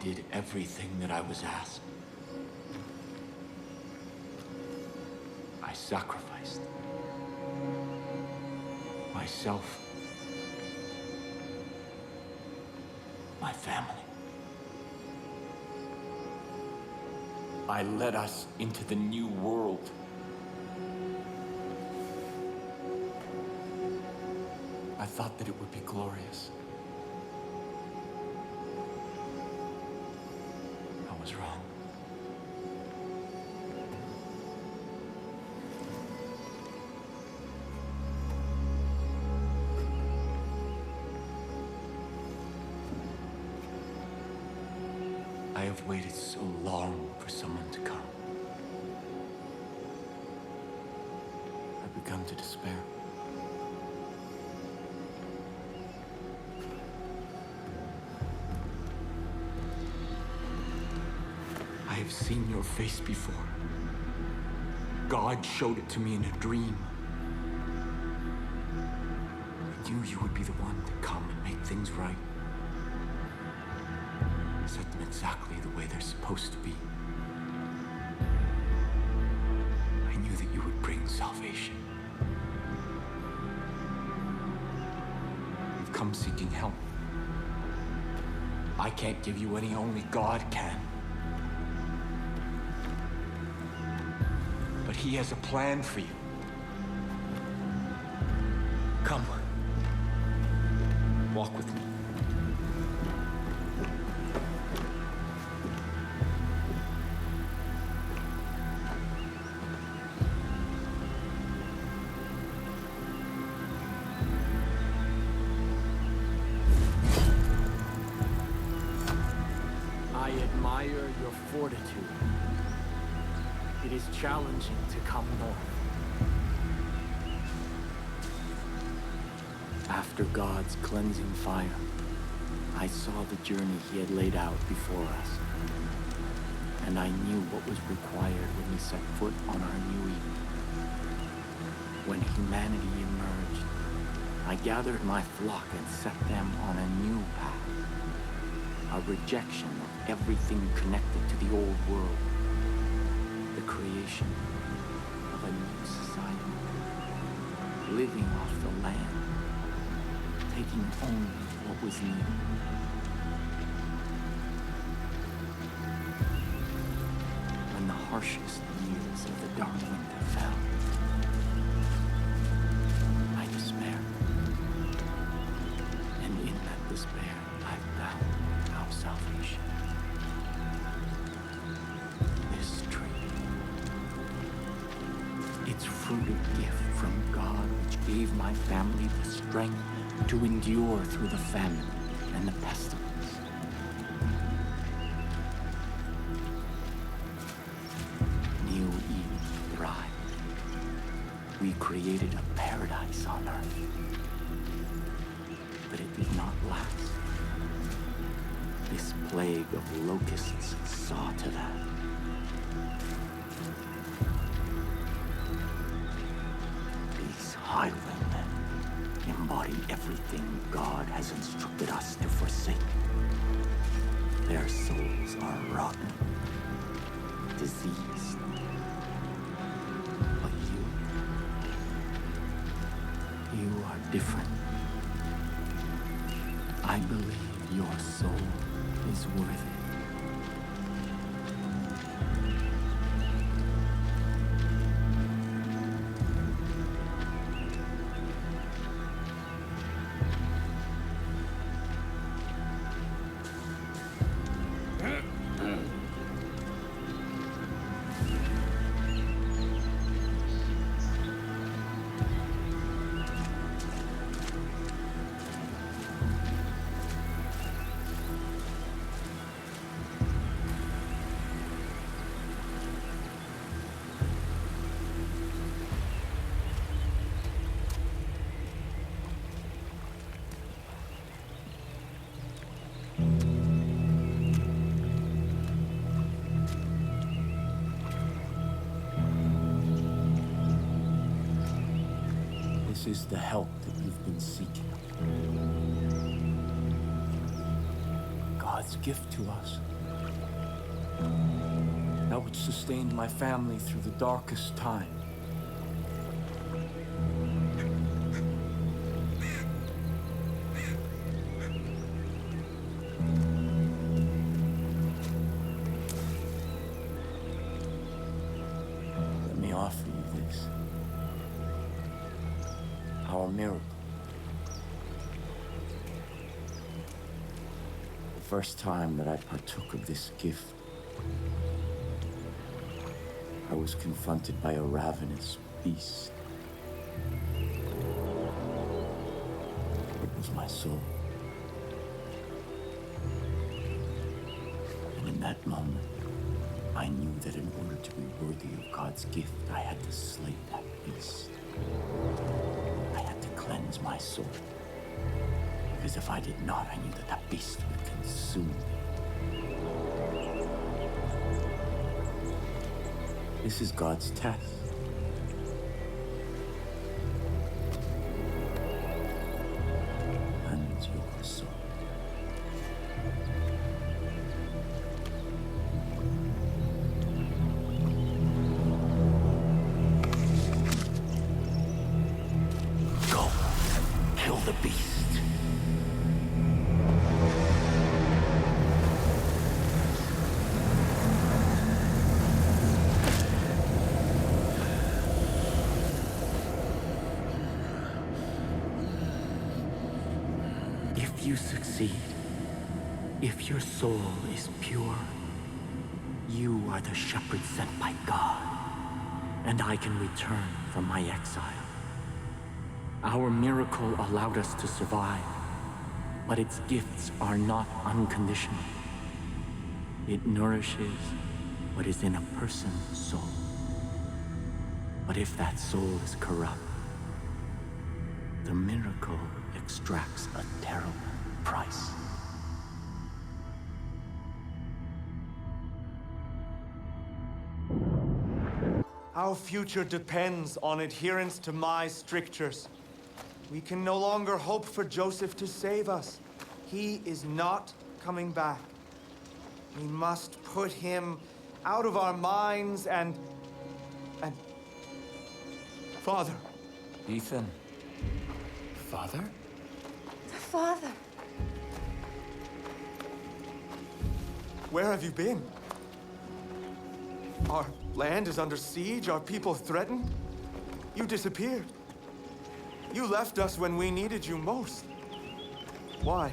did everything that I was asked. I sacrificed myself, my family. I led us into the new world. I thought that it would be glorious. I was wrong. I have waited so long for someone to come. I've begun to despair. I have seen your face before. God showed it to me in a dream. I knew you would be the one to come and make things right. Set them exactly the way they're supposed to be. I knew that you would bring salvation. You've come seeking help. I can't give you any, only God can. But He has a plan for you. Come. Walk with me. I admire your fortitude. It is challenging to come north. After God's cleansing fire, I saw the journey He had laid out before us. And I knew what was required when we set foot on our new Eden. When humanity emerged, I gathered my flock and set them on a new path. A rejection of everything connected to the old world. The creation of a new society. Living off the land. Taking only what was needed. When the harshest years of the dark winter fell, I despaired. And in that despair, I found our salvation. This tree. Its fruit a gift from God, which gave my family the strength to endure through the famine and the pestilence. New Eden thrived. We created a paradise on earth. But it did not last. This plague of locusts saw to that. These highwaymen embody everything God has instructed us to forsake. Their souls are rotten, diseased. But you are different. I believe your soul is worthy. This is the help that you've been seeking. God God's gift to us. That which sustained my family through the darkest time. Let me offer you this. Our miracle. The first time that I partook of this gift, I was confronted by a ravenous beast. It was my soul. And in that moment, I knew that in order to be worthy of God's gift, I had to slay that beast. I had to cleanse my soul. Because if I did not, I knew that that beast would consume me. This is God's test. And your soul. Go. Kill the beast. If you succeed, if your soul is pure, you are the shepherd sent by God, and I can return from my exile. Our miracle allowed us to survive, but its gifts are not unconditional. It nourishes what is in a person's soul. But if that soul is corrupt, the miracle extracts a terrible price. Our future depends on adherence to my strictures. We can no longer hope for Joseph to save us. He is not coming back. We must put him out of our minds and... Father. Ethan. Father? Father. Where have you been? Our land is under siege, our people threatened. You disappeared. You left us when we needed you most. Why?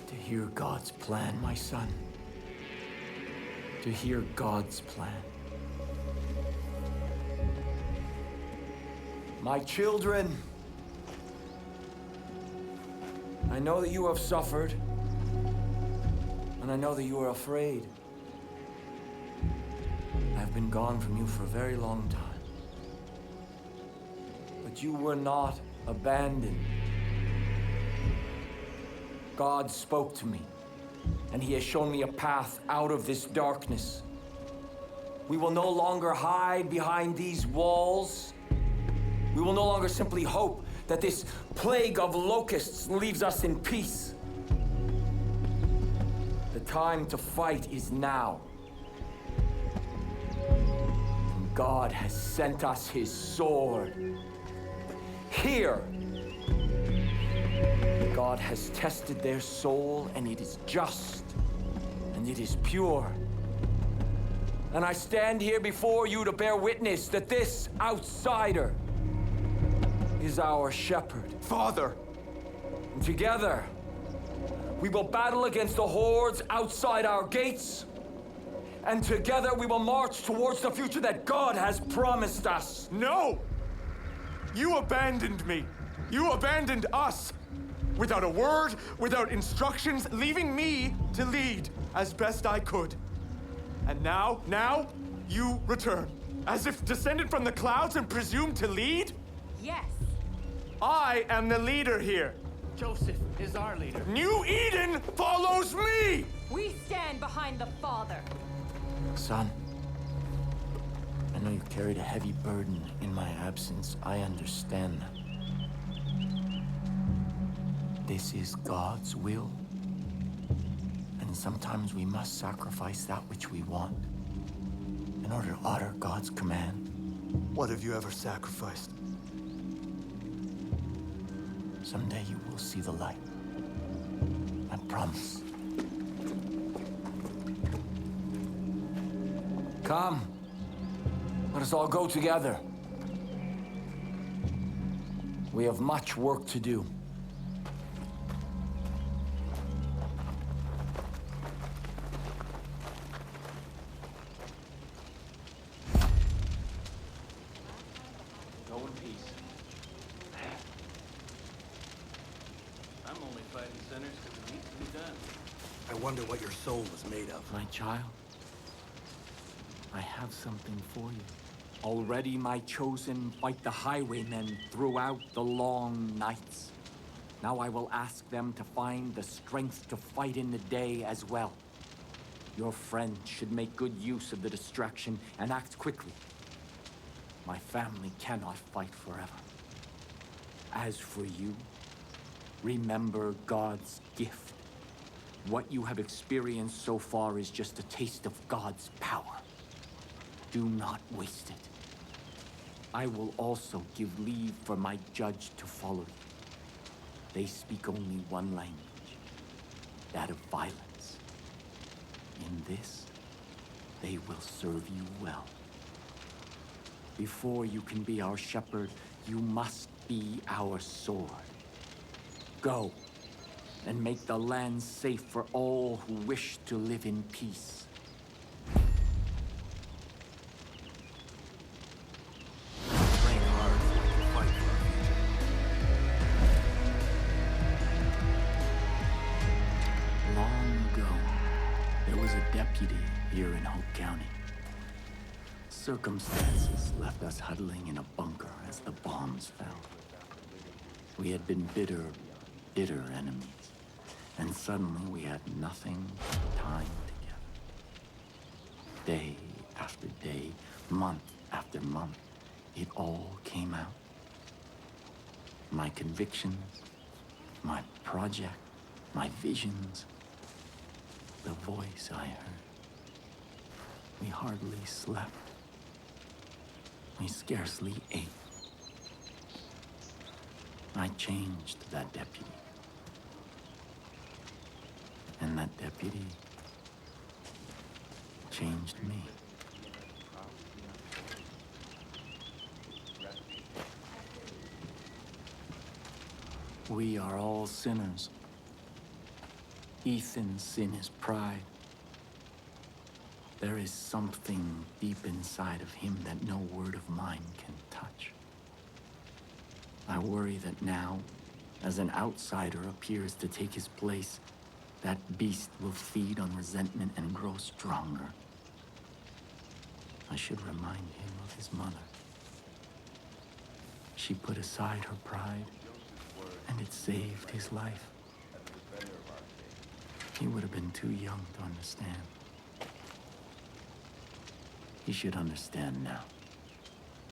To hear God's plan, my son. To hear God's plan. My children, I know that you have suffered, and I know that you are afraid. I have been gone from you for a very long time. But you were not abandoned. God spoke to me, and He has shown me a path out of this darkness. We will no longer hide behind these walls. We will no longer simply hope that this plague of locusts leaves us in peace. The time to fight is now. And God has sent us His sword. Here, God has tested their soul, and it is just, and it is pure. And I stand here before you to bear witness that this outsider is our shepherd. Father! And together, we will battle against the hordes outside our gates. And together we will march towards the future that God has promised us. No! You abandoned me. You abandoned us. Without a word, without instructions, leaving me to lead as best I could. And now, you return. As if descended from the clouds and presumed to lead? Yes. I am the leader here. Joseph is our leader. New Eden follows me! We stand behind the Father. Son, I know you carried a heavy burden in my absence. I understand that. This is God's will. And sometimes we must sacrifice that which we want in order to honor God's command. What have you ever sacrificed? Someday you will see the light. I promise. Come. Let us all go together. We have much work to do. Go in peace. I'm only fighting sinners because it needs to be done. I wonder what your soul was made of. My child, I have something for you. Already my chosen fight the highwaymen throughout the long nights. Now I will ask them to find the strength to fight in the day as well. Your friend should make good use of the distraction and act quickly. My family cannot fight forever. As for you, remember God's gift. What you have experienced so far is just a taste of God's power. Do not waste it. I will also give leave for my judge to follow you. They speak only one language, that of violence. In this, they will serve you well. Before you can be our shepherd, you must be our sword. Go, and make the land safe for all who wish to live in peace. Train hard so I can fight for our future. Long ago, there was a deputy here in Hope County. Circumstances left us huddling in a bunker as the bombs fell. We had been bitter enemies. And suddenly we had nothing but time together. Day after day, month after month, it all came out. My convictions, my project, my visions, the voice I heard. We hardly slept. We scarcely ate. I changed that deputy. And that deputy changed me. We are all sinners. Ethan's sin is pride. There is something deep inside of him that no word of mine can touch. I worry that now, as an outsider appears to take his place, that beast will feed on resentment and grow stronger. I should remind him of his mother. She put aside her pride, and it saved his life. He would have been too young to understand. He should understand now.